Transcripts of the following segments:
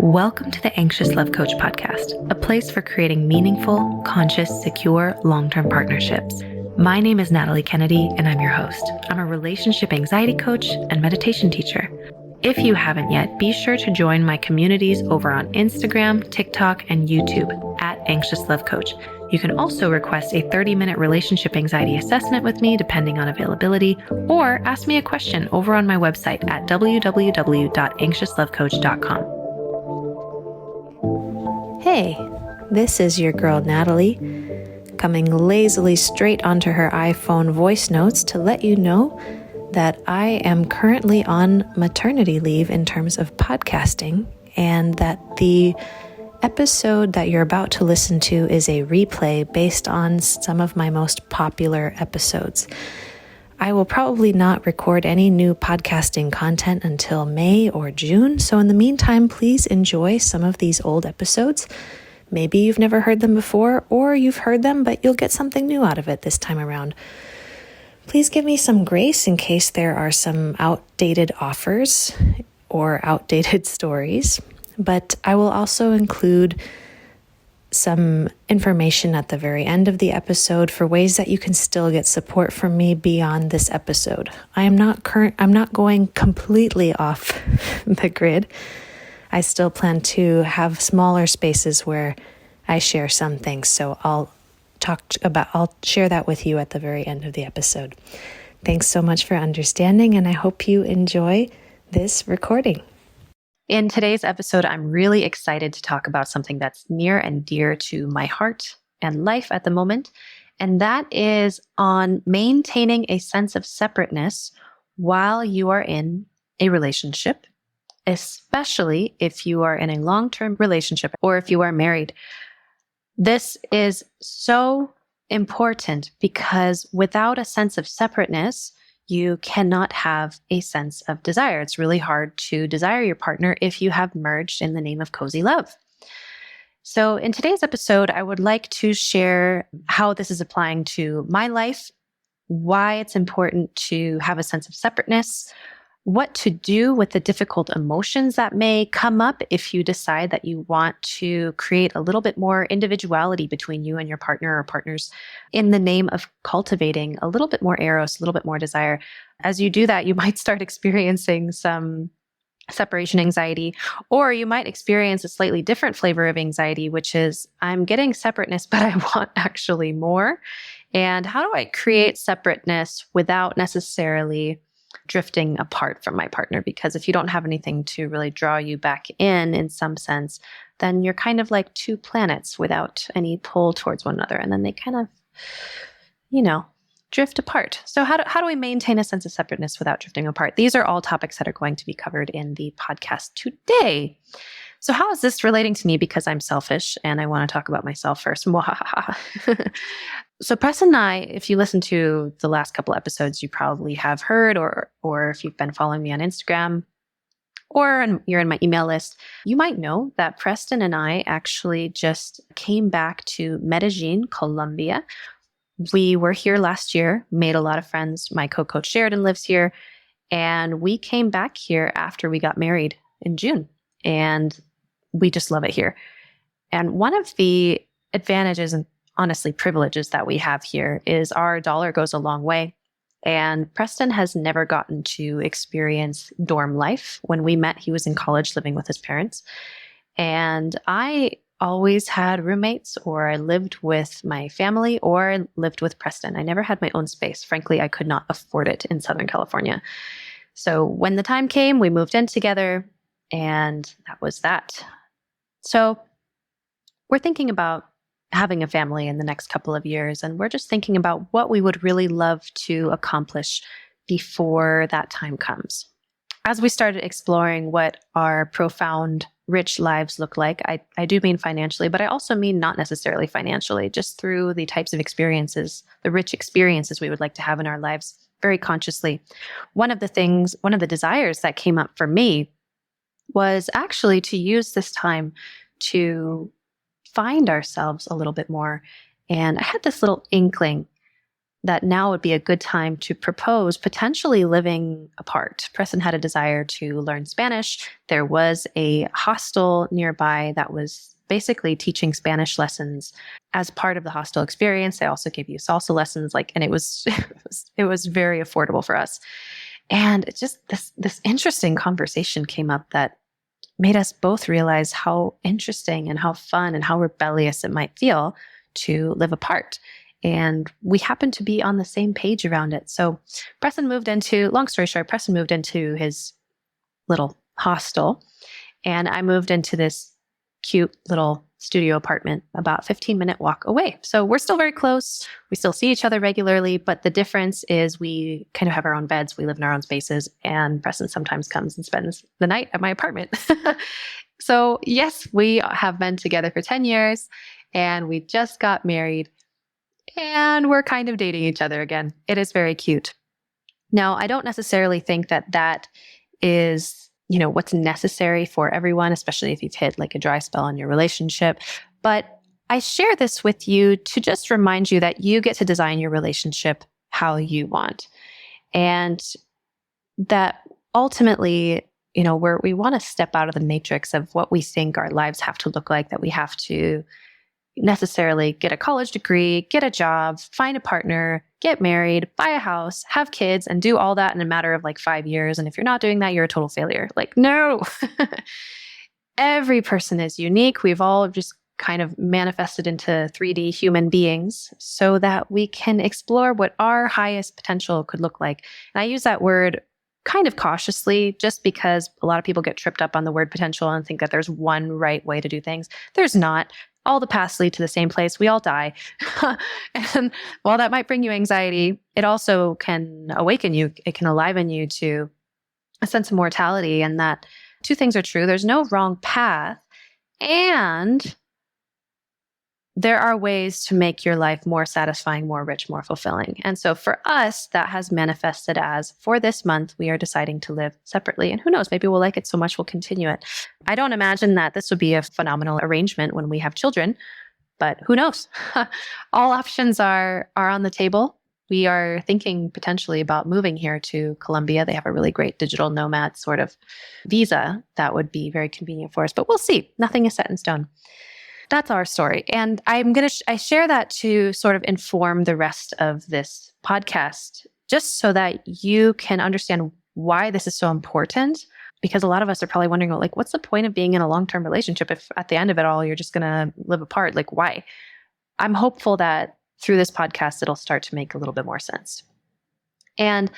Welcome to the Anxious Love Coach podcast, a place for creating meaningful, conscious, secure, long-term partnerships. My name is Natalie Kennedy, and I'm your host. I'm a relationship anxiety coach and meditation teacher. If you haven't yet, be sure to join my communities over on Instagram, TikTok, and YouTube at Anxious Love Coach. You can also request a 30-minute relationship anxiety assessment with me, depending on availability, or ask me a question over on my website at www.anxiouslovecoach.com. Hey, this is your girl Natalie, coming lazily straight onto her iPhone voice notes to let you know that I am currently on maternity leave in terms of podcasting, and that the episode that you're about to listen to is a replay based on some of my most popular episodes. I will probably not record any new podcasting content until May or June, so in the meantime, please enjoy some of these old episodes. Maybe you've never heard them before, or you've heard them, but you'll get something new out of it this time around. Please give me some grace in case there are some outdated offers or outdated stories, but I will also include some information at the very end of the episode for ways that you can still get support from me beyond this episode. I'm not going completely off the grid. I still plan to have smaller spaces where I share some things, so I'll share that with you at the very end of the episode. Thanks so much for understanding, and I hope you enjoy this recording. In today's episode, I'm really excited to talk about something that's near and dear to my heart and life at the moment, and that is on maintaining a sense of separateness while you are in a relationship, especially if you are in a long-term relationship or if you are married. This is so important because without a sense of separateness, you cannot have a sense of desire. It's really hard to desire your partner if you have merged in the name of cozy love. So in today's episode, I would like to share how this is applying to my life, why it's important to have a sense of separateness, what to do with the difficult emotions that may come up if you decide that you want to create a little bit more individuality between you and your partner or partners in the name of cultivating a little bit more eros, a little bit more desire. As you do that, you might start experiencing some separation anxiety, or you might experience a slightly different flavor of anxiety, which is, I'm getting separateness, but I want actually more. And how do I create separateness without necessarily drifting apart from my partner? Because if you don't have anything to really draw you back in some sense, then you're kind of like two planets without any pull towards one another. And then they kind of, drift apart. So how do we maintain a sense of separateness without drifting apart? These are all topics that are going to be covered in the podcast today. So how is this relating to me? Because I'm selfish and I want to talk about myself first. So Preston and I, if you listen to the last couple episodes, you probably have heard, or if you've been following me on Instagram, or you're in my email list, you might know that Preston and I actually just came back to Medellin, Colombia. We were here last year, made a lot of friends. My co-coach Sheridan lives here, and we came back here after we got married in June, and we just love it here. And one of the advantages and honestly privileges that we have here is our dollar goes a long way. And Preston has never gotten to experience dorm life. When we met, he was in college living with his parents. And I always had roommates, or I lived with my family, or I lived with Preston. I never had my own space. Frankly, I could not afford it in Southern California. So when the time came, we moved in together, and that was that. So we're thinking about having a family in the next couple of years, and we're just thinking about what we would really love to accomplish before that time comes. As we started exploring what our profound, rich lives look like, I do mean financially, but I also mean not necessarily financially, just through the types of experiences, the rich experiences we would like to have in our lives very consciously. One of the desires that came up for me was actually to use this time to find ourselves a little bit more. And I had this little inkling that now would be a good time to propose potentially living apart. Preston had a desire to learn Spanish. There was a hostel nearby that was basically teaching Spanish lessons as part of the hostel experience. They also gave you salsa lessons, and it was it was very affordable for us. And it just this interesting conversation came up that made us both realize how interesting and how fun and how rebellious it might feel to live apart. And we happened to be on the same page around it. So long story short, Preston moved into his little hostel, and I moved into this cute little studio apartment about 15-minute walk away. So we're still very close. We still see each other regularly, but the difference is we kind of have our own beds. We live in our own spaces, and Preston sometimes comes and spends the night at my apartment. So yes, we have been together for 10 years, and we just got married, and we're kind of dating each other again. It is very cute. Now, I don't necessarily think that is what's necessary for everyone, especially if you've hit like a dry spell in your relationship. But I share this with you to just remind you that you get to design your relationship how you want. And that ultimately, where we want to step out of the matrix of what we think our lives have to look like, that we have to necessarily get a college degree, get a job, find a partner, get married, buy a house, have kids, and do all that in a matter of 5 years. And if you're not doing that, you're a total failure. No. Every person is unique. We've all just kind of manifested into 3D human beings so that we can explore what our highest potential could look like. And I use that word kind of cautiously, just because a lot of people get tripped up on the word potential and think that there's one right way to do things. There's not. All the paths lead to the same place. We all die. And while that might bring you anxiety, it also can awaken you. It can enliven you to a sense of mortality, and that two things are true. There's no wrong path, and there are ways to make your life more satisfying, more rich, more fulfilling. And so for us, that has manifested as, for this month, we are deciding to live separately. And who knows, maybe we'll like it so much we'll continue it. I don't imagine that this would be a phenomenal arrangement when we have children, but who knows? All options are on the table. We are thinking potentially about moving here to Colombia. They have a really great digital nomad sort of visa that would be very convenient for us, but we'll see. Nothing is set in stone. That's our story. And I share that to sort of inform the rest of this podcast, just so that you can understand why this is so important. Because a lot of us are probably wondering, what's the point of being in a long-term relationship if at the end of it all, you're just going to live apart? Why? I'm hopeful that through this podcast, it'll start to make a little bit more sense. And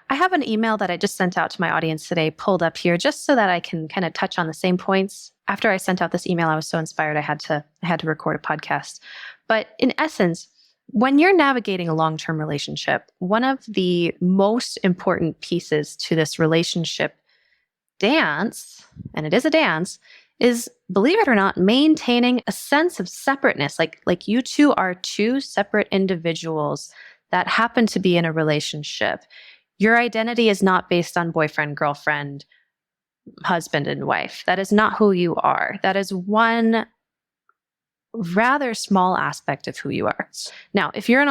I have an email that I just sent out to my audience today pulled up here, just so that I can kind of touch on the same points. After I sent out this email, I was so inspired I had to record a podcast. But in essence, when you're navigating a long-term relationship, one of the most important pieces to this relationship dance, and it is a dance, is, believe it or not, maintaining a sense of separateness. Like you two are two separate individuals that happen to be in a relationship. Your identity is not based on boyfriend, girlfriend, husband, and wife. That is not who you are. That is one rather small aspect of who you are. Now, if you're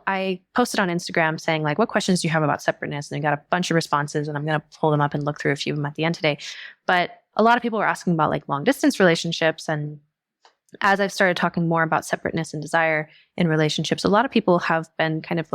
I posted on Instagram saying what questions do you have about separateness? And I got a bunch of responses, and I'm going to pull them up and look through a few of them at the end today. But a lot of people were asking about long distance relationships. And as I've started talking more about separateness and desire in relationships, a lot of people have been kind of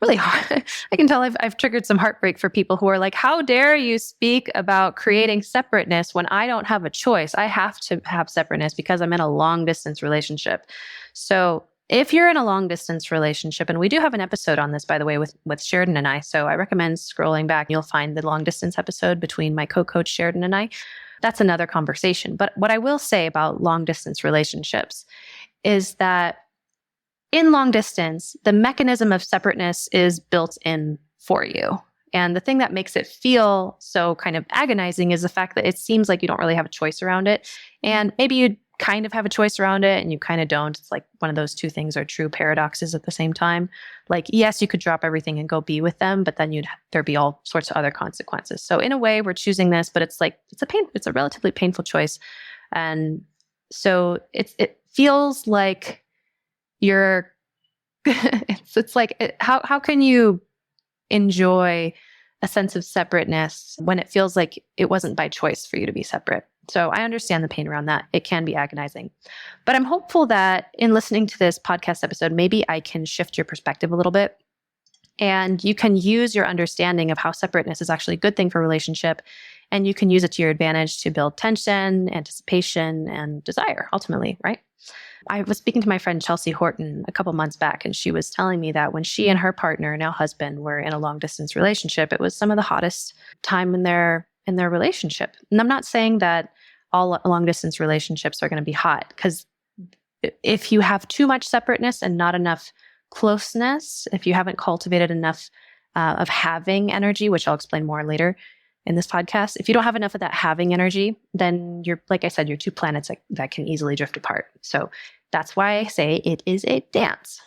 really hard. I can tell I've triggered some heartbreak for people who are how dare you speak about creating separateness when I don't have a choice? I have to have separateness because I'm in a long distance relationship. So if you're in a long distance relationship, and we do have an episode on this, by the way, with Sheridan and I, so I recommend scrolling back. You'll find the long distance episode between my co-coach Sheridan and I. That's another conversation. But what I will say about long distance relationships is that in long distance, the mechanism of separateness is built in for you. And the thing that makes it feel so kind of agonizing is the fact that it seems like you don't really have a choice around it. And maybe you kind of have a choice around it and you kind of don't. It's one of those two things are true paradoxes at the same time. Yes, you could drop everything and go be with them, but then there'd be all sorts of other consequences. So in a way, we're choosing this, but it's a relatively painful choice. And so it feels like you're It's like, how can you enjoy a sense of separateness when it feels like it wasn't by choice for you to be separate? So I understand the pain around that. It can be agonizing. But I'm hopeful that in listening to this podcast episode, maybe I can shift your perspective a little bit. And you can use your understanding of how separateness is actually a good thing for a relationship. And you can use it to your advantage to build tension, anticipation, and desire, ultimately, right? I was speaking to my friend Chelsea Horton a couple months back, and she was telling me that when she and her partner, now husband, were in a long distance relationship, it was some of the hottest time in their relationship. And I'm not saying that all long distance relationships are going to be hot, because if you have too much separateness and not enough closeness, if you haven't cultivated enough of having energy, which I'll explain more later in this podcast, if you don't have enough of that having energy, then you're, like I said, you're two planets that can easily drift apart. So that's why I say it is a dance.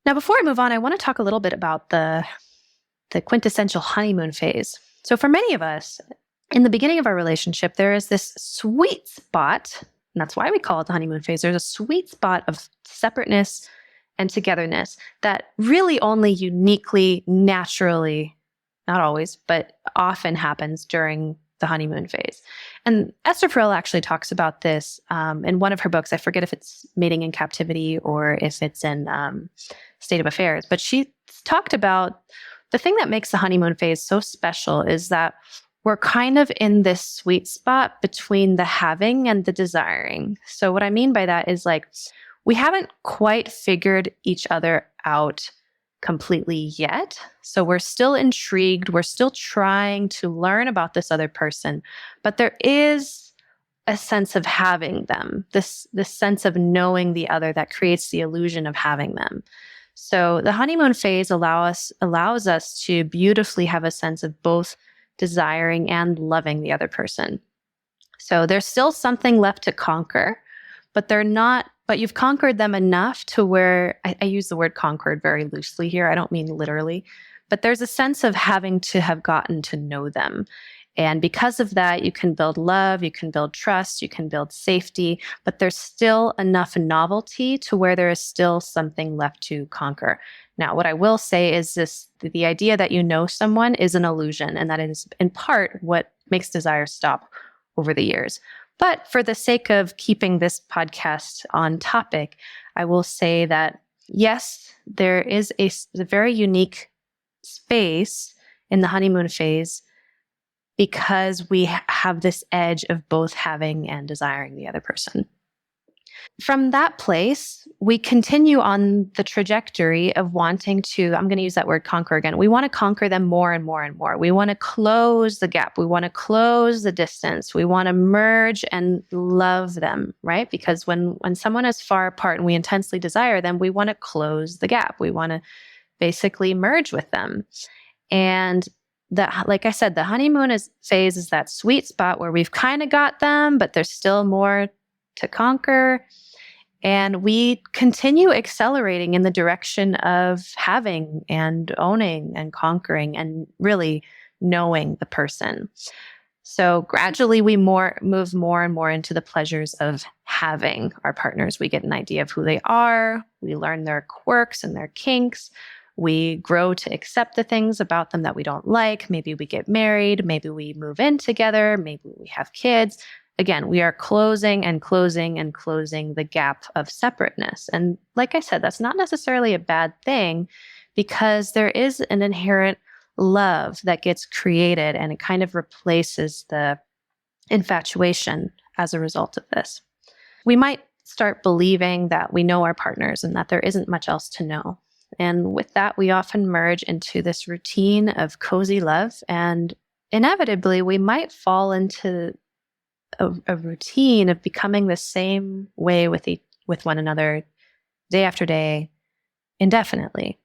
Now, before I move on, I want to talk a little bit about the quintessential honeymoon phase. So for many of us, in the beginning of our relationship, there is this sweet spot, and that's why we call it the honeymoon phase. There's a sweet spot of separateness and togetherness that really only uniquely, naturally, not always, but often happens during the honeymoon phase. And Esther Perel actually talks about this in one of her books. I forget if it's Mating in Captivity or if it's in State of Affairs, but she talked about the thing that makes the honeymoon phase so special is that we're kind of in this sweet spot between the having and the desiring. So what I mean by that is, like, we haven't quite figured each other out completely yet. So we're still intrigued. We're still trying to learn about this other person, but there is a sense of having them, this sense of knowing the other that creates the illusion of having them. So the honeymoon phase allows us to beautifully have a sense of both desiring and loving the other person. So there's still something left to conquer, but you've conquered them enough to where, I use the word conquered very loosely here. I don't mean literally, but there's a sense of having to have gotten to know them. And because of that, you can build love, you can build trust, you can build safety, but there's still enough novelty to where there is still something left to conquer. Now, what I will say is the idea that you know someone is an illusion, and that is in part what makes desire stop over the years. But for the sake of keeping this podcast on topic, I will say that yes, there is a very unique space in the honeymoon phase because we have this edge of both having and desiring the other person. From that place, we continue on the trajectory of wanting to, I'm going to use that word conquer again. We want to conquer them more and more and more. We want to close the gap. We want to close the distance. We want to merge and love them, right? Because when someone is far apart and we intensely desire them, we want to close the gap. We want to basically merge with them. And like I said, the honeymoon phase is that sweet spot where we've kind of got them, but there's still more to conquer. And we continue accelerating in the direction of having and owning and conquering and really knowing the person. So gradually we move more and more into the pleasures of having our partners. We get an idea of who they are. We learn their quirks and their kinks. We grow to accept the things about them that we don't like. Maybe we get married. Maybe we move in together. Maybe we have kids. Again, we are closing and closing and closing the gap of separateness. And like I said, that's not necessarily a bad thing because there is an inherent love that gets created and it kind of replaces the infatuation as a result of this. We might start believing that we know our partners and that there isn't much else to know. And with that, we often merge into this routine of cozy love. And inevitably, we might fall into a routine of becoming the same way with one another day after day, indefinitely.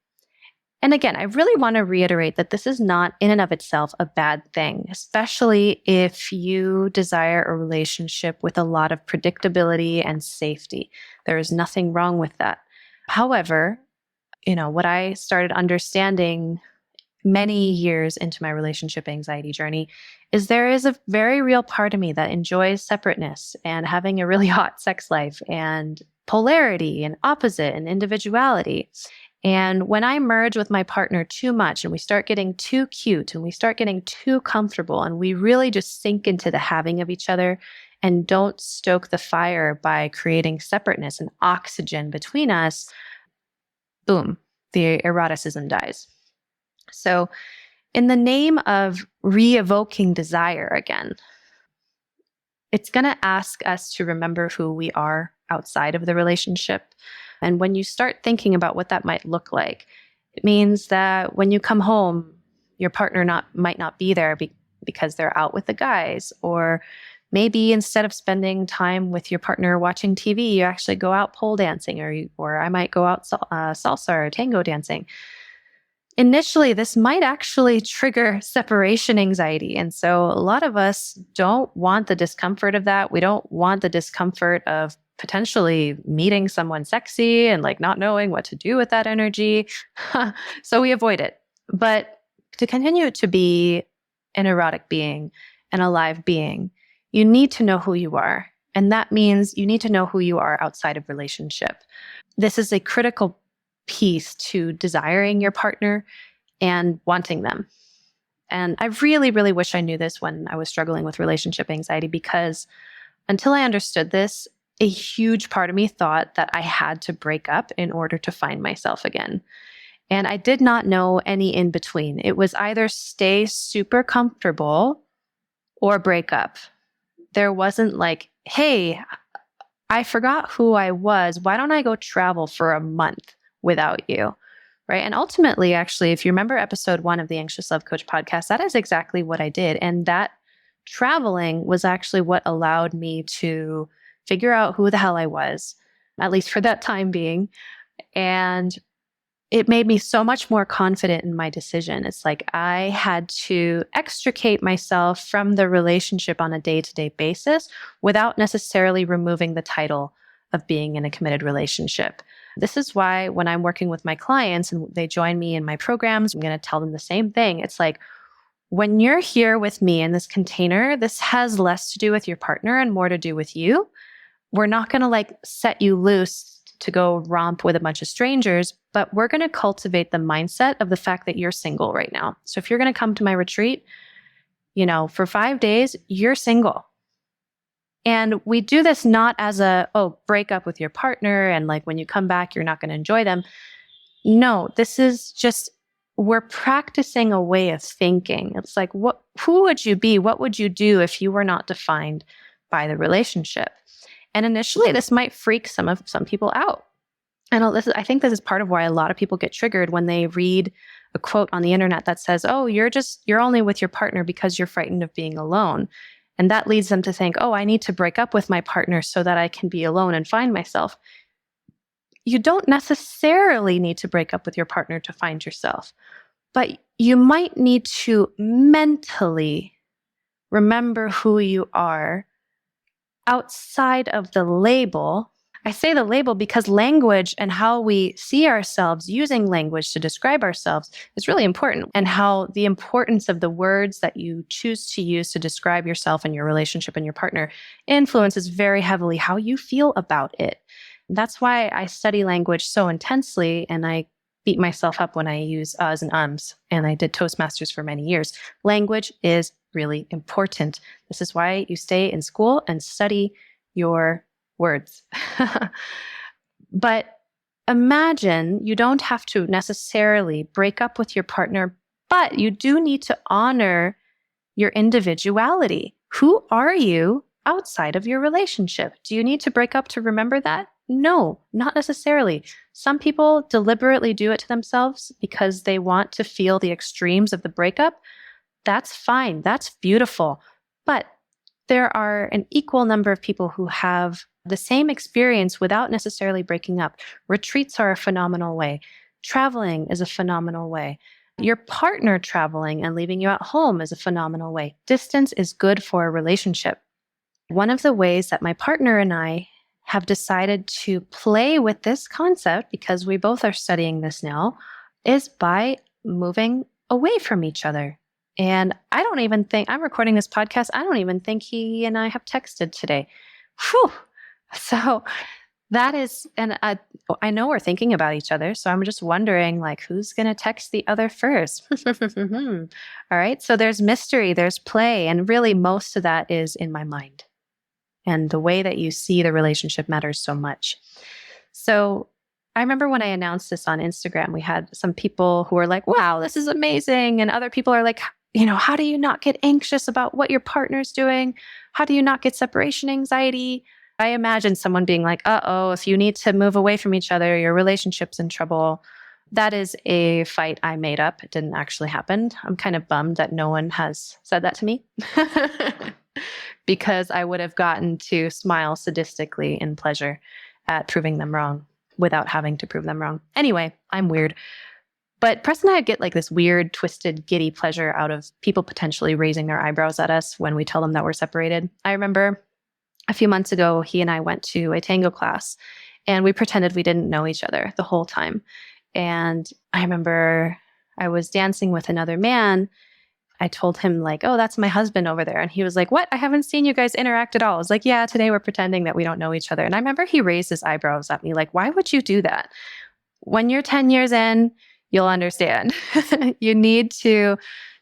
And again, I really want to reiterate that this is not in and of itself a bad thing, especially if you desire a relationship with a lot of predictability and safety. There is nothing wrong with that. However, what I started understanding many years into my relationship anxiety journey is there is a very real part of me that enjoys separateness and having a really hot sex life and polarity and opposite and individuality. And when I merge with my partner too much and we start getting too cute and we start getting too comfortable and we really just sink into the having of each other and don't stoke the fire by creating separateness and oxygen between us, boom, the eroticism dies. So, in the name of re-evoking desire again, it's going to ask us to remember who we are outside of the relationship. And when you start thinking about what that might look like, it means that when you come home, your partner might not be there because they're out with the guys. Or maybe instead of spending time with your partner watching TV, you actually go out pole dancing, or I might go out salsa or tango dancing. Initially, this might actually trigger separation anxiety. And so a lot of us don't want the discomfort of that. We don't want the discomfort of potentially meeting someone sexy and like not knowing what to do with that energy. So we avoid it. But to continue to be an erotic being, an alive being, you need to know who you are. And that means you need to know who you are outside of relationship. This is a critical piece to desiring your partner and wanting them. And I really, really wish I knew this when I was struggling with relationship anxiety, because until I understood this, a huge part of me thought that I had to break up in order to find myself again. And I did not know any in between. It was either stay super comfortable or break up. There wasn't like, hey, I forgot who I was. Why don't I go travel for a month without you? Right. And ultimately, actually, if you remember episode 1 of the Anxious Love Coach podcast, that is exactly what I did. And that traveling was actually what allowed me to figure out who the hell I was, at least for that time being. And it made me so much more confident in my decision. It's like I had to extricate myself from the relationship on a day-to-day basis without necessarily removing the title of being in a committed relationship. This is why when I'm working with my clients and they join me in my programs, I'm going to tell them the same thing. It's like, when you're here with me in this container, this has less to do with your partner and more to do with you. We're not going to like set you loose to go romp with a bunch of strangers, but we're going to cultivate the mindset of the fact that you're single right now. So if you're going to come to my retreat, for 5 days, you're single. And we do this not as break up with your partner and like when you come back, you're not going to enjoy them. No, this is just, we're practicing a way of thinking. It's like, who would you be? What would you do if you were not defined by the relationship? And initially, this might freak some people out. And I think this is part of why a lot of people get triggered when they read a quote on the internet that says, "Oh, you're only with your partner because you're frightened of being alone." And that leads them to think, "Oh, I need to break up with my partner so that I can be alone and find myself." You don't necessarily need to break up with your partner to find yourself, but you might need to mentally remember who you are outside of the label. I say the label because language and how we see ourselves using language to describe ourselves is really important, and how the importance of the words that you choose to use to describe yourself and your relationship and your partner influences very heavily how you feel about it. That's why I study language so intensely, and I beat myself up when I use uhs and ums, and I did Toastmasters for many years. Language is really important. This is why you stay in school and study your words. But imagine you don't have to necessarily break up with your partner, but you do need to honor your individuality. Who are you outside of your relationship? Do you need to break up to remember that? No, not necessarily. Some people deliberately do it to themselves because they want to feel the extremes of the breakup. That's fine. That's beautiful. But there are an equal number of people who have the same experience without necessarily breaking up. Retreats are a phenomenal way. Traveling is a phenomenal way. Your partner traveling and leaving you at home is a phenomenal way. Distance is good for a relationship. One of the ways that my partner and I have decided to play with this concept, because we both are studying this now, is by moving away from each other. And I don't even think, I'm recording this podcast, I don't even think he and I have texted today. Whew. So That is, and I know we're thinking about each other, so I'm just wondering, like, who's going to text the other first? All right. So there's mystery, there's play, and really most of that is in my mind. And the way that you see the relationship matters so much. So I remember when I announced this on Instagram, we had some people who were like, wow, this is amazing. And other people are like, how do you not get anxious about what your partner's doing? How do you not get separation anxiety? I imagine someone being like, uh-oh, if you need to move away from each other, your relationship's in trouble. That is a fight I made up. It didn't actually happen. I'm kind of bummed that no one has said that to me because I would have gotten to smile sadistically in pleasure at proving them wrong without having to prove them wrong. Anyway, I'm weird. But Preston and I get like this weird, twisted, giddy pleasure out of people potentially raising their eyebrows at us when we tell them that we're separated. I remember a few months ago, he and I went to a tango class and we pretended we didn't know each other the whole time. And I remember I was dancing with another man. I told him like, oh, that's my husband over there. And he was like, what? I haven't seen you guys interact at all. I was like, yeah, today we're pretending that we don't know each other. And I remember he raised his eyebrows at me like, why would you do that? When you're 10 years in, you'll understand. You need to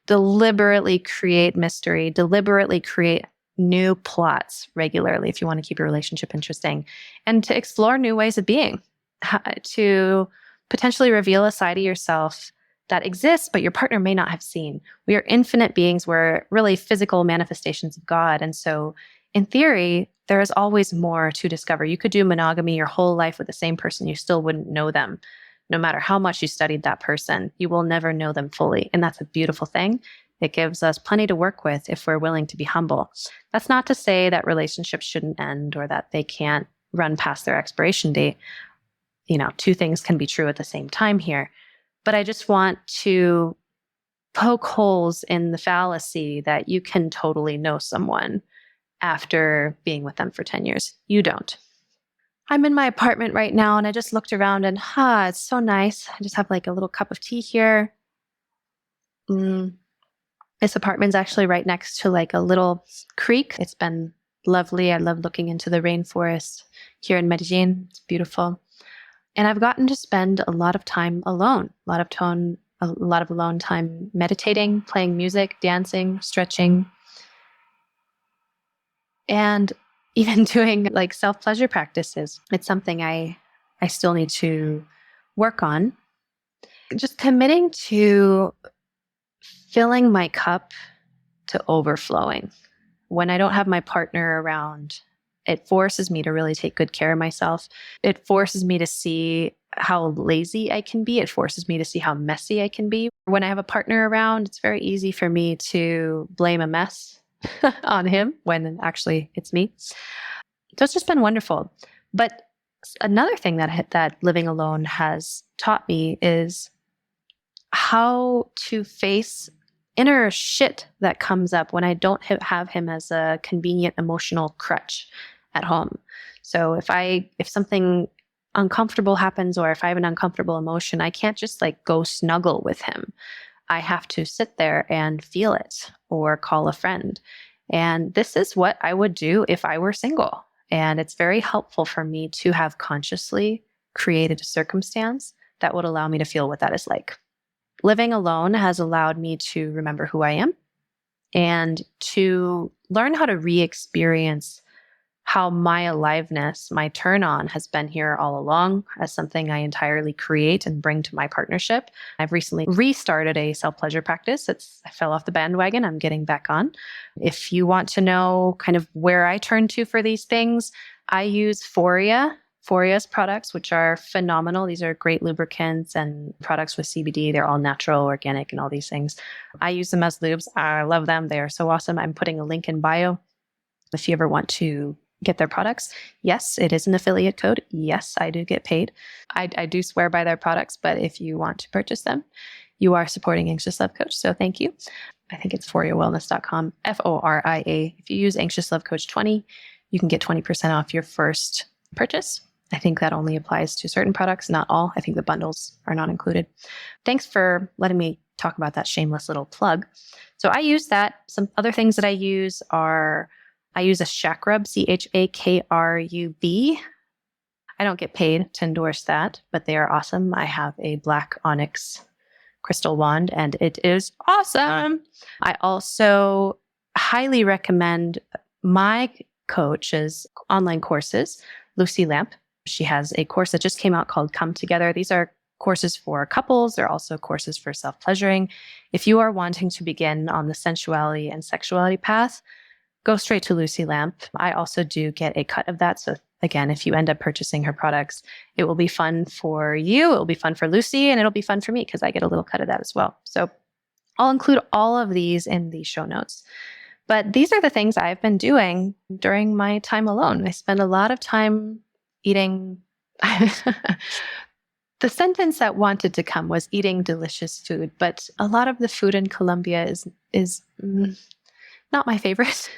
deliberately create mystery, deliberately create new plots regularly if you want to keep your relationship interesting, and to explore new ways of being, to potentially reveal a side of yourself that exists, but your partner may not have seen. We are infinite beings. We're really physical manifestations of God. And so in theory, there is always more to discover. You could do monogamy your whole life with the same person. You still wouldn't know them. No matter how much you studied that person, you will never know them fully. And that's a beautiful thing. It gives us plenty to work with if we're willing to be humble. That's not to say that relationships shouldn't end or that they can't run past their expiration date. Two things can be true at the same time here. But I just want to poke holes in the fallacy that you can totally know someone after being with them for 10 years. You don't. I'm in my apartment right now and I just looked around and it's so nice. I just have like a little cup of tea here. This apartment's actually right next to like a little creek. It's been lovely. I love looking into the rainforest here in Medellin. It's beautiful. And I've gotten to spend a lot of time alone, a lot of alone time meditating, playing music, dancing, stretching, and even doing like self-pleasure practices. It's something I still need to work on. Just committing to filling my cup to overflowing. When I don't have my partner around, it forces me to really take good care of myself. It forces me to see how lazy I can be. It forces me to see how messy I can be. When I have a partner around, it's very easy for me to blame a mess on him when actually it's me. So it's just been wonderful. But another thing that living alone has taught me is how to face inner shit that comes up when I don't have him as a convenient emotional crutch at home. So if something uncomfortable happens or if I have an uncomfortable emotion, I can't just like go snuggle with him. I have to sit there and feel it or call a friend. And this is what I would do if I were single. And it's very helpful for me to have consciously created a circumstance that would allow me to feel what that is like. Living alone has allowed me to remember who I am and to learn how to re-experience how my aliveness, my turn on has been here all along as something I entirely create and bring to my partnership. I've recently restarted a self-pleasure practice. I fell off the bandwagon. I'm getting back on. If you want to know kind of where I turn to for these things, I use Foria's products, which are phenomenal. These are great lubricants and products with CBD. They're all natural, organic, and all these things. I use them as lubes. I love them. They are so awesome. I'm putting a link in bio if you ever want to get their products. Yes, it is an affiliate code. Yes, I do get paid. I do swear by their products, but if you want to purchase them, you are supporting Anxious Love Coach. So thank you. I think it's foriawellness.com, FORIA. If you use Anxious Love Coach 20, you can get 20% off your first purchase. I think that only applies to certain products, not all. I think the bundles are not included. Thanks for letting me talk about that shameless little plug. So I use that. Some other things that I use are, I use a Chakrub, CHAKRUB. I don't get paid to endorse that, but they are awesome. I have a black onyx crystal wand and it is awesome. I also highly recommend my coach's online courses, Lucy Lamp. She has a course that just came out called Come Together. These are courses for couples. They're also courses for self-pleasuring. If you are wanting to begin on the sensuality and sexuality path, go straight to Lucy Lamp. I also do get a cut of that. So again, if you end up purchasing her products, it will be fun for you. It will be fun for Lucy and it'll be fun for me because I get a little cut of that as well. So I'll include all of these in the show notes. But these are the things I've been doing during my time alone. I spend a lot of time eating. The sentence that wanted to come was eating delicious food, but a lot of the food in Colombia is not my favorite.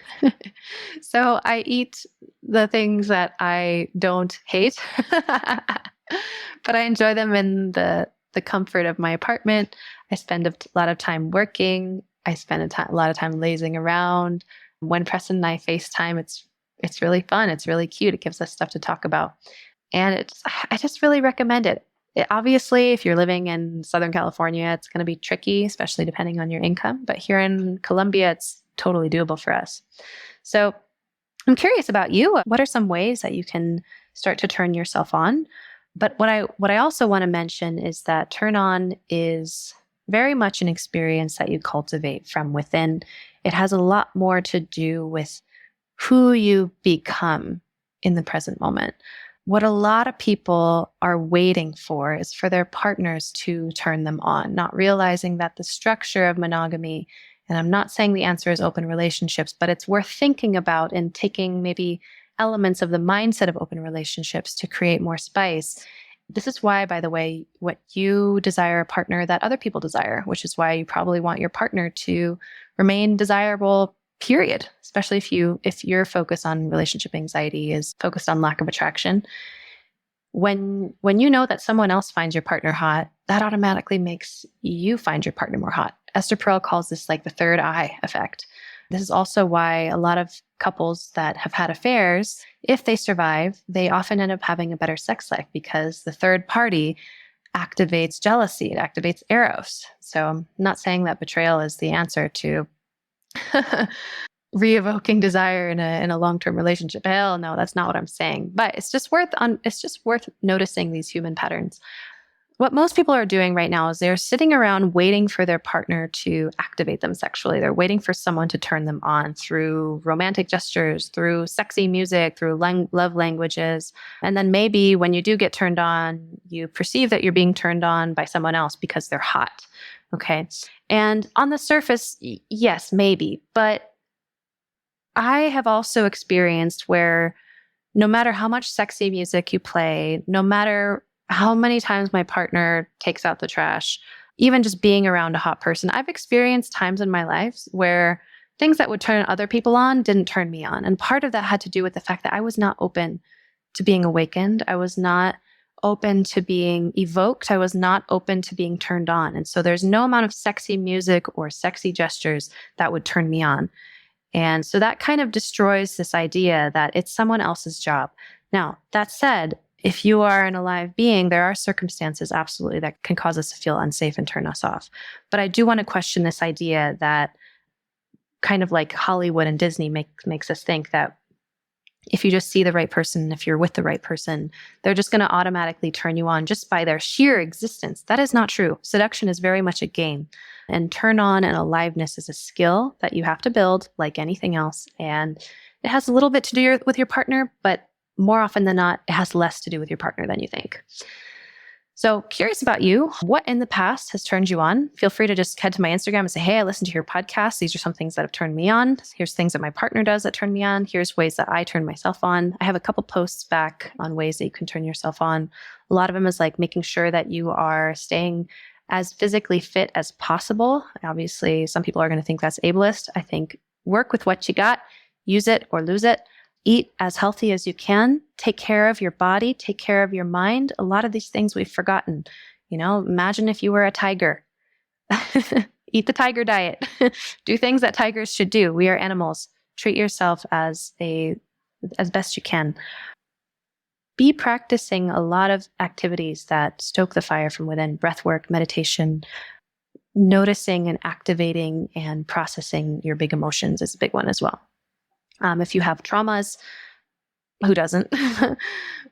So I eat the things that I don't hate, but I enjoy them in the comfort of my apartment. I spend a lot of time working. I spend a lot of time lazing around. When Preston and I FaceTime, it's really fun. It's really cute. It gives us stuff to talk about. And I just really recommend it. Obviously, if you're living in Southern California, it's going to be tricky, especially depending on your income. But here in Colombia, it's totally doable for us. So I'm curious about you. What are some ways that you can start to turn yourself on? But what I also want to mention is that turn on is very much an experience that you cultivate from within. It has a lot more to do with who you become in the present moment. What a lot of people are waiting for is for their partners to turn them on, not realizing that the structure of monogamy, and I'm not saying the answer is open relationships, but it's worth thinking about and taking maybe elements of the mindset of open relationships to create more spice. This is why, by the way, what you desire a partner that other people desire, which is why you probably want your partner to remain desirable, period, especially if your focus on relationship anxiety is focused on lack of attraction. When you know that someone else finds your partner hot, that automatically makes you find your partner more hot. Esther Perel calls this like the third eye effect. This is also why a lot of couples that have had affairs, if they survive, they often end up having a better sex life because the third party activates jealousy, it activates eros. So I'm not saying that betrayal is the answer to re-evoking desire in a long-term relationship. Hell no, that's not what I'm saying. But it's just worth noticing these human patterns. What most people are doing right now is they're sitting around waiting for their partner to activate them sexually. They're waiting for someone to turn them on through romantic gestures, through sexy music, through love languages. And then maybe when you do get turned on, you perceive that you're being turned on by someone else because they're hot. Okay. And on the surface, yes, maybe. But I have also experienced where no matter how much sexy music you play, no matter how many times my partner takes out the trash, even just being around a hot person, I've experienced times in my life where things that would turn other people on didn't turn me on. And part of that had to do with the fact that I was not open to being awakened. I was not open to being evoked. I was not open to being turned on. And so there's no amount of sexy music or sexy gestures that would turn me on. And so that kind of destroys this idea that it's someone else's job. Now, that said, if you are an alive being, there are circumstances absolutely that can cause us to feel unsafe and turn us off. But I do want to question this idea that kind of like Hollywood and Disney makes us think that if you just see the right person, if you're with the right person, they're just going to automatically turn you on just by their sheer existence. That is not true. Seduction is very much a game. And turn on and aliveness is a skill that you have to build like anything else. And it has a little bit to do with your partner, but more often than not, it has less to do with your partner than you think. So curious about you, what in the past has turned you on? Feel free to just head to my Instagram and say, hey, I listened to your podcast. These are some things that have turned me on. Here's things that my partner does that turn me on. Here's ways that I turn myself on. I have a couple posts back on ways that you can turn yourself on. A lot of them is like making sure that you are staying as physically fit as possible. Obviously, some people are going to think that's ableist. I think work with what you got, use it or lose it. Eat as healthy as you can. Take care of your body. Take care of your mind. A lot of these things we've forgotten. You know, imagine if you were a tiger. Eat the tiger diet. Do things that tigers should do. We are animals. Treat yourself as best you can. be practicing a lot of activities that stoke the fire from within. Breath work, meditation, noticing and activating and processing your big emotions is a big one as well. If you have traumas, who doesn't?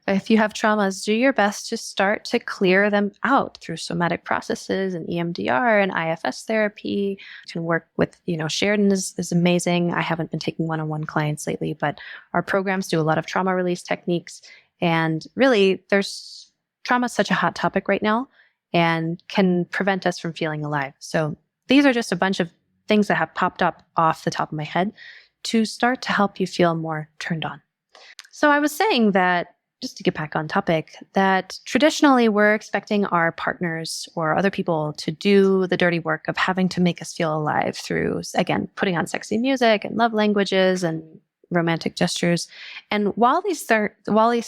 If you have traumas, do your best to start to clear them out through somatic processes and EMDR and IFS therapy. You can work with, Sheridan is amazing. I haven't been taking one-on-one clients lately, but our programs do a lot of trauma release techniques. And really, trauma is such a hot topic right now and can prevent us from feeling alive. So these are just a bunch of things that have popped up off the top of my head to start to help you feel more turned on. So I was saying that, just to get back on topic, that traditionally we're expecting our partners or other people to do the dirty work of having to make us feel alive through, again, putting on sexy music and love languages and romantic gestures. And while these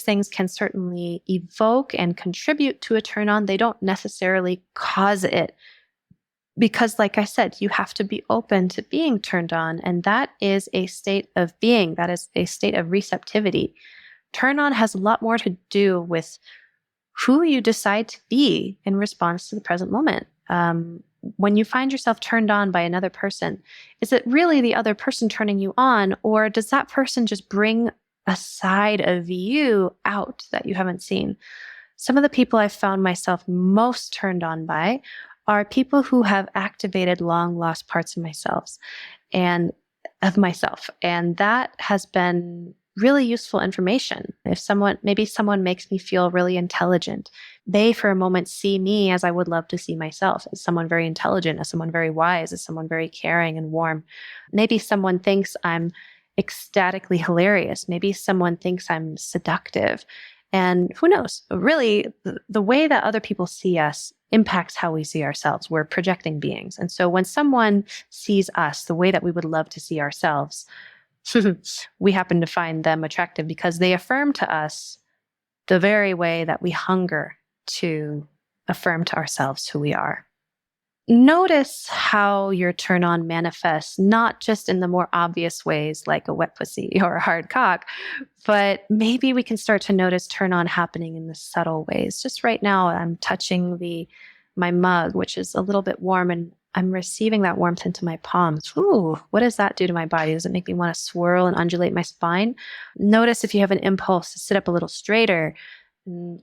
things can certainly evoke and contribute to a turn on, they don't necessarily cause it. Because like I said, you have to be open to being turned on. And that is a state of being. That is a state of receptivity. Turn on has a lot more to do with who you decide to be in response to the present moment. When you find yourself turned on by another person, is it really the other person turning you on? Or does that person just bring a side of you out that you haven't seen? Some of the people I've found myself most turned on by are people who have activated long lost parts of myself. And that has been really useful information. Maybe someone makes me feel really intelligent. They, for a moment, see me as I would love to see myself, as someone very intelligent, as someone very wise, as someone very caring and warm. Maybe someone thinks I'm ecstatically hilarious. Maybe someone thinks I'm seductive. And who knows? Really, the way that other people see us impacts how we see ourselves. We're projecting beings. And so when someone sees us the way that we would love to see ourselves, we happen to find them attractive because they affirm to us the very way that we hunger to affirm to ourselves who we are. Notice how your turn on manifests, not just in the more obvious ways like a wet pussy or a hard cock, but maybe we can start to notice turn on happening in the subtle ways. Just right now, I'm touching my mug, which is a little bit warm, and I'm receiving that warmth into my palms. Ooh, what does that do to my body? Does it make me want to swirl and undulate my spine? Notice if you have an impulse to sit up a little straighter.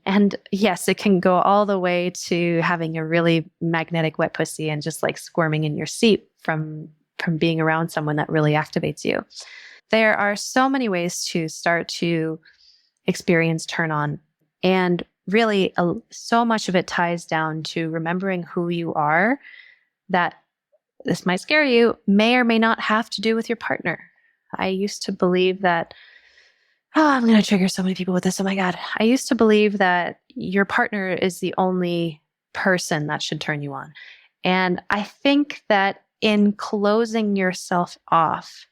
And yes, it can go all the way to having a really magnetic wet pussy and just like squirming in your seat from being around someone that really activates you. There are so many ways to start to experience turn on. And really, so much of it ties down to remembering who you are, that this might scare you, may or may not have to do with your partner. I used to believe that, I'm going to trigger so many people with this. Oh my God. I used to believe that your partner is the only person that should turn you on. And I think that in closing yourself off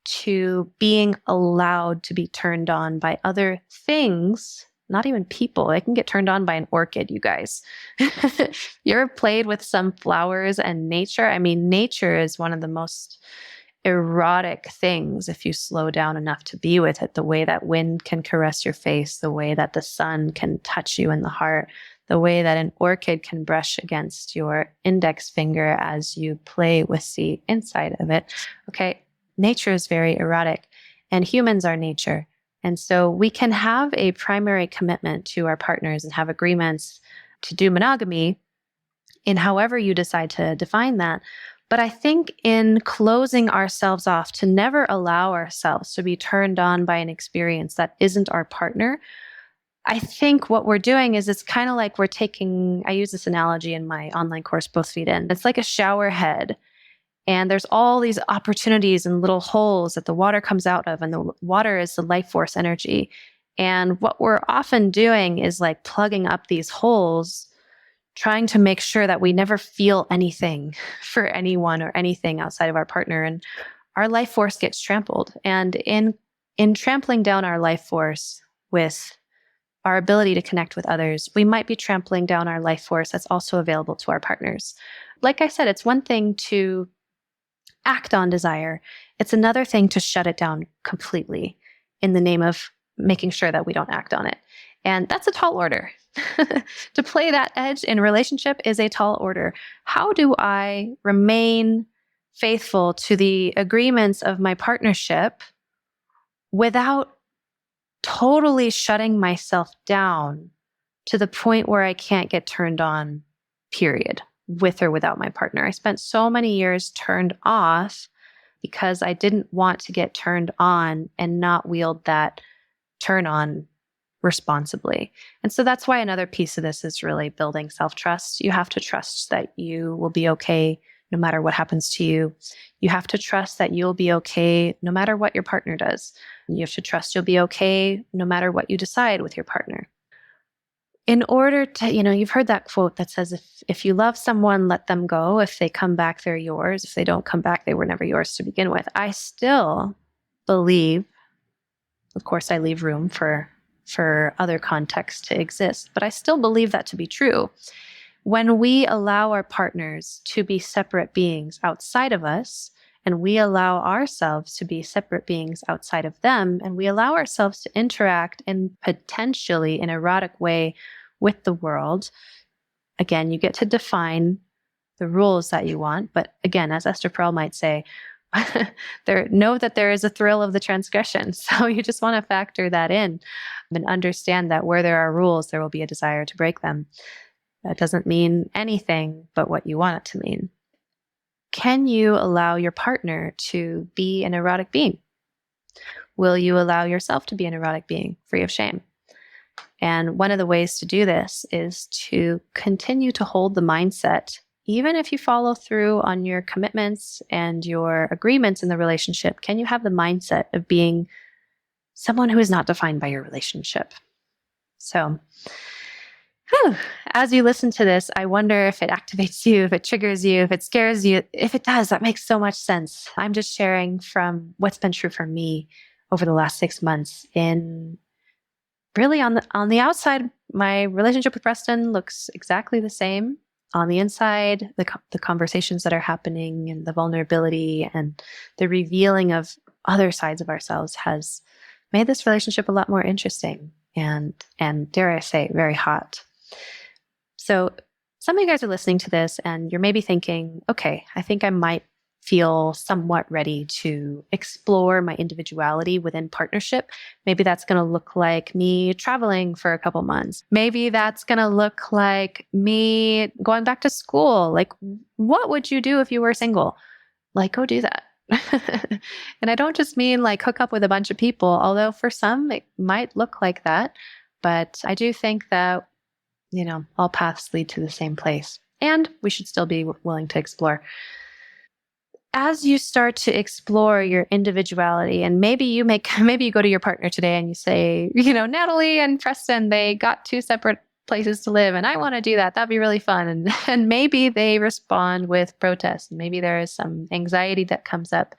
to being allowed to be turned on by other things, not even people, I can get turned on by an orchid, you guys. You ever played with some flowers and nature? I mean, nature is one of the most erotic things if you slow down enough to be with it. The way that wind can caress your face, the way that the sun can touch you in the heart, the way that an orchid can brush against your index finger as you play with the inside of it. Okay, nature is very erotic, and humans are nature. And so we can have a primary commitment to our partners and have agreements to do monogamy in however you decide to define that. But I think in closing ourselves off to never allow ourselves to be turned on by an experience that isn't our partner, I think what we're doing is it's kind of like we're taking, I use this analogy in my online course, Both Feet In. It's like a shower head. And there's all these opportunities and little holes that the water comes out of. And the water is the life force energy. And what we're often doing is like plugging up these holes, trying to make sure that we never feel anything for anyone or anything outside of our partner. And our life force gets trampled. And in trampling down our life force with our ability to connect with others, we might be trampling down our life force that's also available to our partners. Like I said, it's one thing to act on desire. It's another thing to shut it down completely in the name of making sure that we don't act on it. And that's a tall order. To play that edge in a relationship is a tall order. How do I remain faithful to the agreements of my partnership without totally shutting myself down to the point where I can't get turned on, period, with or without my partner? I spent so many years turned off because I didn't want to get turned on and not wield that turn on responsibly. And so that's why another piece of this is really building self-trust. You have to trust that you will be okay no matter what happens to you. You have to trust that you'll be okay no matter what your partner does. You have to trust you'll be okay no matter what you decide with your partner. In order to, you've heard that quote that says, if you love someone, let them go. If they come back, they're yours. If they don't come back, they were never yours to begin with. I still believe, of course, I leave room for other contexts to exist, but I still believe that to be true. When we allow our partners to be separate beings outside of us, and we allow ourselves to be separate beings outside of them, and we allow ourselves to interact in potentially an erotic way with the world, again, you get to define the rules that you want. But again, as Esther Perel might say, know that there is a thrill of the transgression. So you just want to factor that in and understand that where there are rules, there will be a desire to break them. That doesn't mean anything but what you want it to mean. Can you allow your partner to be an erotic being? Will you allow yourself to be an erotic being free of shame? And one of the ways to do this is to continue to hold the mindset. Even if you follow through on your commitments and your agreements in the relationship, can you have the mindset of being someone who is not defined by your relationship? So, as you listen to this, I wonder if it activates you, if it triggers you, if it scares you. If it does, that makes so much sense. I'm just sharing from what's been true for me over the last 6 months. In really on the outside, my relationship with Preston looks exactly the same. On the inside, the conversations that are happening and the vulnerability and the revealing of other sides of ourselves has made this relationship a lot more interesting and dare I say, very hot. So some of you guys are listening to this and you're maybe thinking, okay, I think I might feel somewhat ready to explore my individuality within partnership. Maybe that's going to look like me traveling for a couple months. Maybe that's going to look like me going back to school. Like, what would you do if you were single? Like, go do that. And I don't just mean like hook up with a bunch of people, although for some it might look like that. But I do think that, all paths lead to the same place. And we should still be willing to explore. As you start to explore your individuality, and maybe you go to your partner today and you say, Natalie and Preston, they got 2 separate places to live and I want to do that. That'd be really fun. And maybe they respond with protest. Maybe there is some anxiety that comes up.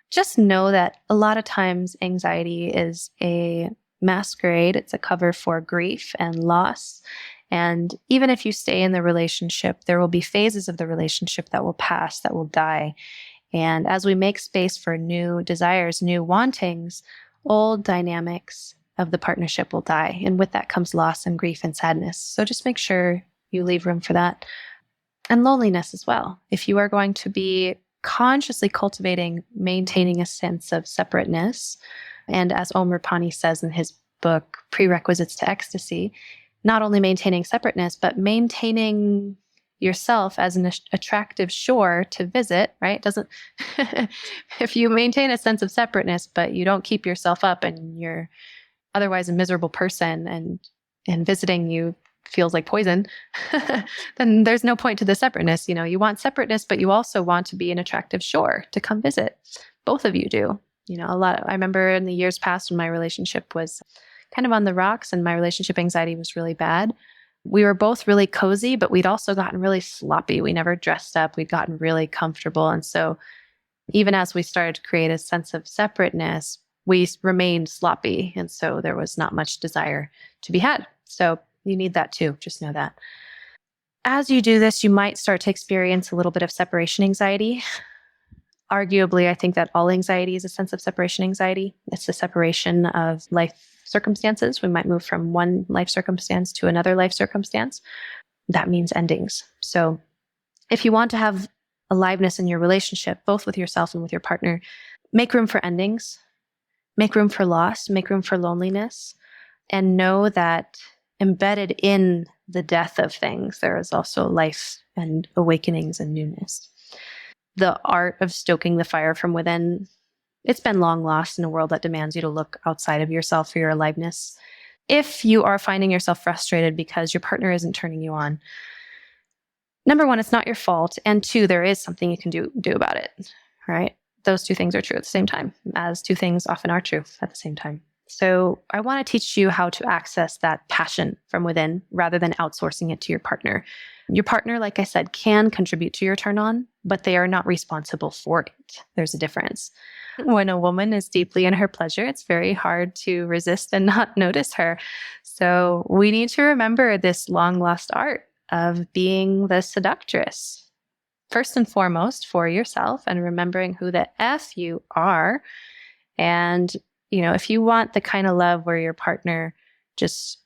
Just know that a lot of times anxiety is a masquerade. It's a cover for grief and loss. And even if you stay in the relationship, there will be phases of the relationship that will pass, that will die. And as we make space for new desires, new wantings, old dynamics of the partnership will die. And with that comes loss and grief and sadness. So just make sure you leave room for that. And loneliness as well. If you are going to be consciously cultivating, maintaining a sense of separateness, and as Omer Pani says in his book, Prerequisites to Ecstasy, not only maintaining separateness, but maintaining yourself as an attractive shore to visit, right? If you maintain a sense of separateness, but you don't keep yourself up and you're otherwise a miserable person and visiting you feels like poison, then there's no point to the separateness. You want separateness, but you also want to be an attractive shore to come visit. Both of you do. I remember in the years past when my relationship was kind of on the rocks and my relationship anxiety was really bad. We were both really cozy, but we'd also gotten really sloppy. We never dressed up. We'd gotten really comfortable. And so even as we started to create a sense of separateness, we remained sloppy. And so there was not much desire to be had. So you need that too. Just know that. As you do this, you might start to experience a little bit of separation anxiety. Arguably, I think that all anxiety is a sense of separation anxiety. It's the separation of life circumstances. We might move from one life circumstance to another life circumstance. That means endings. So if you want to have aliveness in your relationship, both with yourself and with your partner, make room for endings, make room for loss, make room for loneliness, and know that embedded in the death of things, there is also life and awakenings and newness. The art of stoking the fire from within, it's been long lost in a world that demands you to look outside of yourself for your aliveness. If you are finding yourself frustrated because your partner isn't turning you on, number one, it's not your fault. And two, there is something you can do about it, right? Those two things are true at the same time, as two things often are true at the same time. So I want to teach you how to access that passion from within rather than outsourcing it to your partner. Your partner, like I said, can contribute to your turn on, but they are not responsible for it. There's a difference. When a woman is deeply in her pleasure, it's very hard to resist and not notice her. So we need to remember this long lost art of being the seductress. First and foremost, for yourself and remembering who the F you are. And, if you want the kind of love where your partner just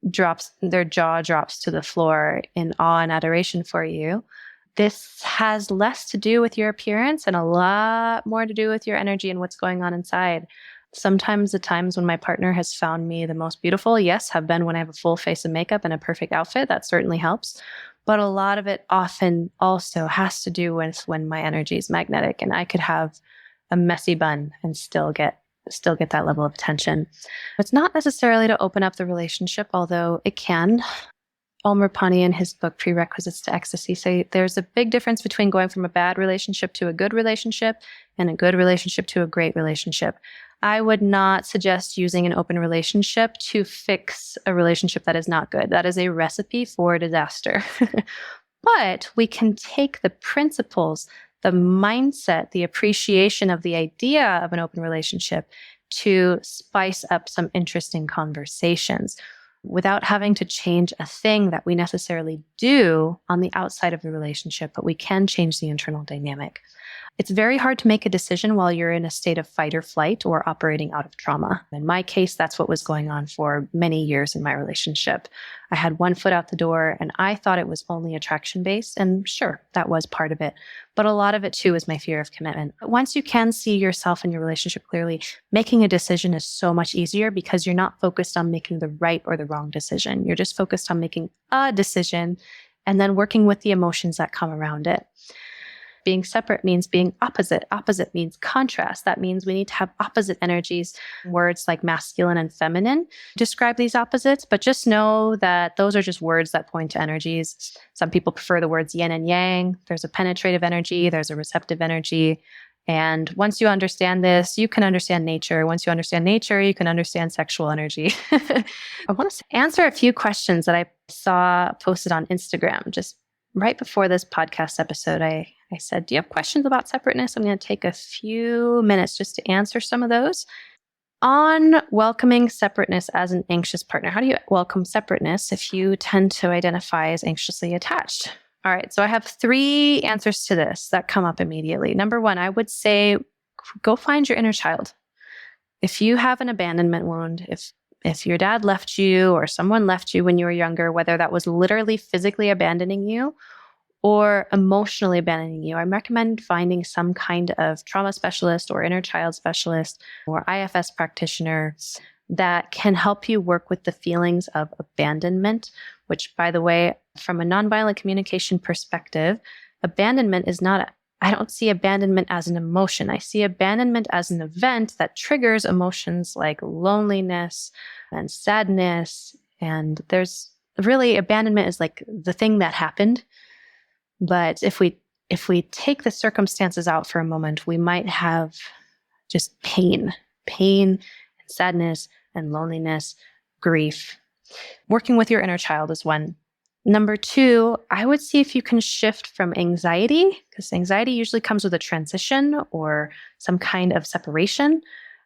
their jaw drops to the floor in awe and adoration for you, this has less to do with your appearance and a lot more to do with your energy and what's going on inside. Sometimes the times when my partner has found me the most beautiful, yes, have been when I have a full face of makeup and a perfect outfit. That certainly helps. But a lot of it often also has to do with when my energy is magnetic and I could have a messy bun and still get that level of attention. It's not necessarily to open up the relationship, although it can. Ulmer Pani in his book, Prerequisites to Ecstasy, say there's a big difference between going from a bad relationship to a good relationship and a good relationship to a great relationship. I would not suggest using an open relationship to fix a relationship that is not good. That is a recipe for disaster. But we can take the principles, the mindset, the appreciation of the idea of an open relationship to spice up some interesting conversations without having to change a thing that we necessarily do on the outside of the relationship, but we can change the internal dynamic. It's very hard to make a decision while you're in a state of fight or flight or operating out of trauma. In my case, that's what was going on for many years in my relationship. I had one foot out the door and I thought it was only attraction-based. And sure, that was part of it. But a lot of it too is my fear of commitment. Once you can see yourself and your relationship clearly, making a decision is so much easier because you're not focused on making the right or the wrong decision. You're just focused on making a decision and then working with the emotions that come around it. Being separate means being opposite. Opposite means contrast. That means we need to have opposite energies. Words like masculine and feminine describe these opposites, but just know that those are just words that point to energies. Some people prefer the words yin and yang. There's a penetrative energy. There's a receptive energy. And once you understand this, you can understand nature. Once you understand nature, you can understand sexual energy. I want to answer a few questions that I saw posted on Instagram just right before this podcast episode. I said, do you have questions about separateness? I'm going to take a few minutes just to answer some of those. On welcoming separateness as an anxious partner, how do you welcome separateness if you tend to identify as anxiously attached? All right, so I have 3 answers to this that come up immediately. Number 1, I would say, go find your inner child. If you have an abandonment wound, if your dad left you or someone left you when you were younger, whether that was literally physically abandoning you or emotionally abandoning you, I recommend finding some kind of trauma specialist or inner child specialist or IFS practitioner that can help you work with the feelings of abandonment, which, by the way, from a nonviolent communication perspective, abandonment is not, I don't see abandonment as an emotion. I see abandonment as an event that triggers emotions like loneliness and sadness. And there's really, abandonment is like the thing that happened. But if we take the circumstances out for a moment, we might have just pain and sadness and loneliness, grief. Working with your inner child is one. Number 2, I would see if you can shift from anxiety, because anxiety usually comes with a transition or some kind of separation.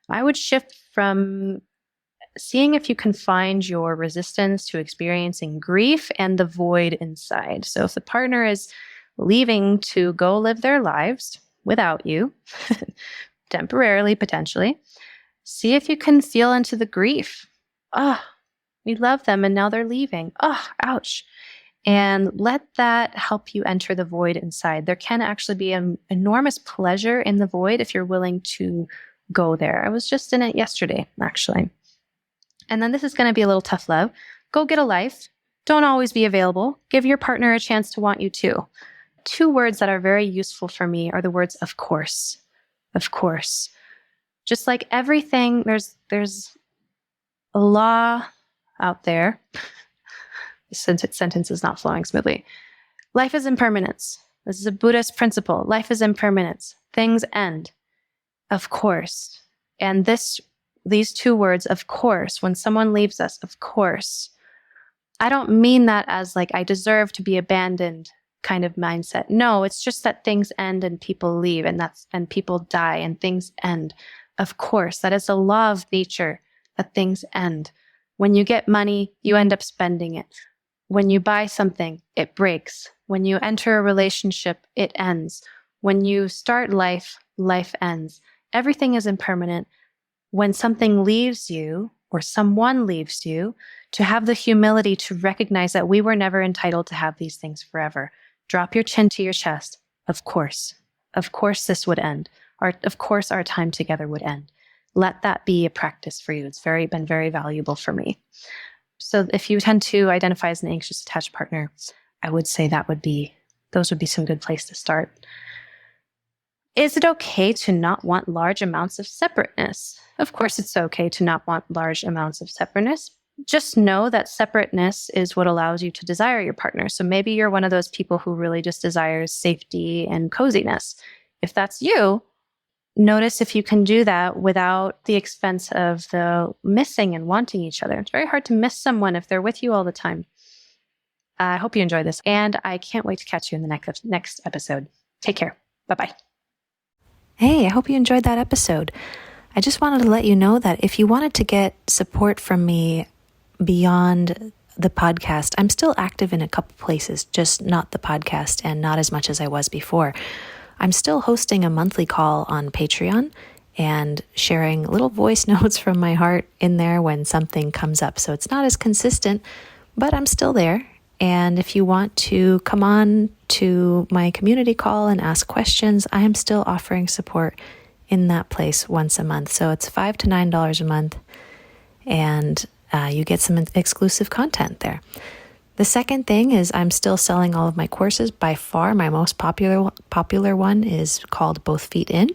I would shift from seeing if you can find your resistance to experiencing grief and the void inside. So if the partner is leaving to go live their lives without you, temporarily, potentially, see if you can feel into the grief. oh, we love them and now they're leaving. Oh, ouch. And let that help you enter the void inside. There can actually be an enormous pleasure in the void if you're willing to go there. I was just in it yesterday, actually. And then this is going to be a little tough love. Go get a life. Don't always be available. Give your partner a chance to want you too. 2 words that are very useful for me are the words of course. Of course. Just like everything, there's a law out there. The sentence is not flowing smoothly. Life is impermanence. This is a Buddhist principle. Life is impermanence. Things end. Of course. And these 2 words, of course, when someone leaves us, of course, I don't mean that as like I deserve to be abandoned kind of mindset. No, it's just that things end and people leave and people die and things end. Of course, that is a law of nature that things end. When you get money, you end up spending it. When you buy something, it breaks. When you enter a relationship, it ends. When you start life, life ends. Everything is impermanent. When something leaves you or someone leaves you, to have the humility to recognize that we were never entitled to have these things forever. Drop your chin to your chest. Of course this would end. Of course our time together would end. Let that be a practice for you. It's been very valuable for me. So if you tend to identify as an anxious attached partner, I would say those would be some good place to start. Is it okay to not want large amounts of separateness? Of course, it's okay to not want large amounts of separateness. Just know that separateness is what allows you to desire your partner. So maybe you're one of those people who really just desires safety and coziness. If that's you, notice if you can do that without the expense of the missing and wanting each other. It's very hard to miss someone if they're with you all the time. I hope you enjoy this, and I can't wait to catch you in the next episode. Take care. Bye-bye. Hey, I hope you enjoyed that episode. I just wanted to let you know that if you wanted to get support from me beyond the podcast, I'm still active in a couple places, just not the podcast and not as much as I was before. I'm still hosting a monthly call on Patreon and sharing little voice notes from my heart in there when something comes up. So it's not as consistent, but I'm still there. And if you want to come on to my community call and ask questions, I am still offering support in that place once a month. So it's $5 to $9 a month, and you get some exclusive content there. The second thing is I'm still selling all of my courses. By far, my most popular one is called Both Feet In.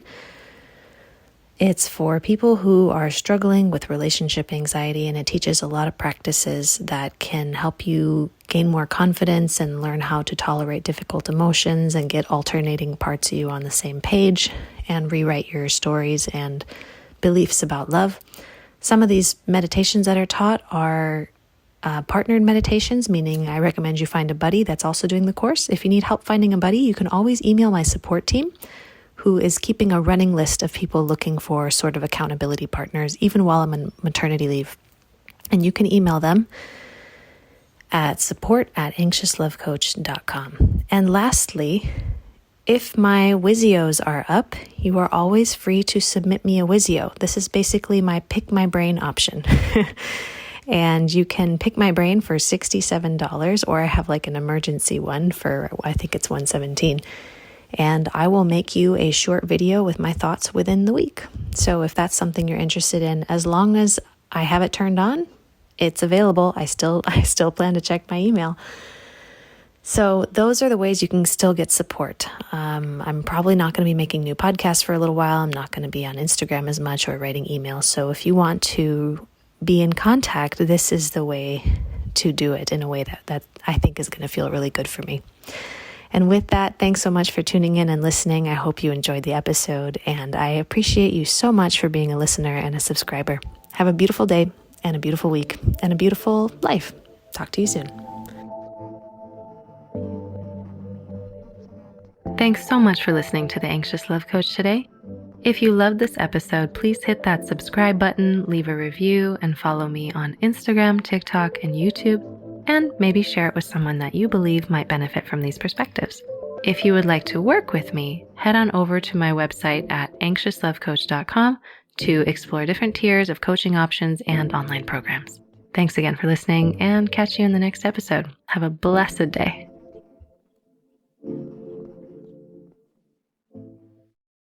It's for people who are struggling with relationship anxiety, and it teaches a lot of practices that can help you gain more confidence and learn how to tolerate difficult emotions and get alternating parts of you on the same page and rewrite your stories and beliefs about love. Some of these meditations that are taught are partnered meditations, meaning I recommend you find a buddy that's also doing the course. If you need help finding a buddy, you can always email my support team, who is keeping a running list of people looking for sort of accountability partners, even while I'm on maternity leave. And you can email them at support@anxiouslovecoach.com. And lastly, if my Wisios are up, you are always free to submit me a Wisio. This is basically my pick my brain option. And you can pick my brain for $67, or I have like an emergency one for, I think it's $117. And I will make you a short video with my thoughts within the week. So if that's something you're interested in, as long as I have it turned on, it's available. I still plan to check my email. So those are the ways you can still get support. I'm probably not going to be making new podcasts for a little while. I'm not going to be on Instagram as much or writing emails. So if you want to be in contact, this is the way to do it in a way that I think is going to feel really good for me. And with that, thanks so much for tuning in and listening. I hope you enjoyed the episode, and I appreciate you so much for being a listener and a subscriber. Have a beautiful day and a beautiful week and a beautiful life. Talk to you soon. Thanks so much for listening to The Anxious Love Coach today. If you loved this episode, please hit that subscribe button, leave a review, and follow me on Instagram, TikTok, and YouTube, and maybe share it with someone that you believe might benefit from these perspectives. If you would like to work with me, head on over to my website at anxiouslovecoach.com to explore different tiers of coaching options and online programs. Thanks again for listening, and catch you in the next episode. Have a blessed day.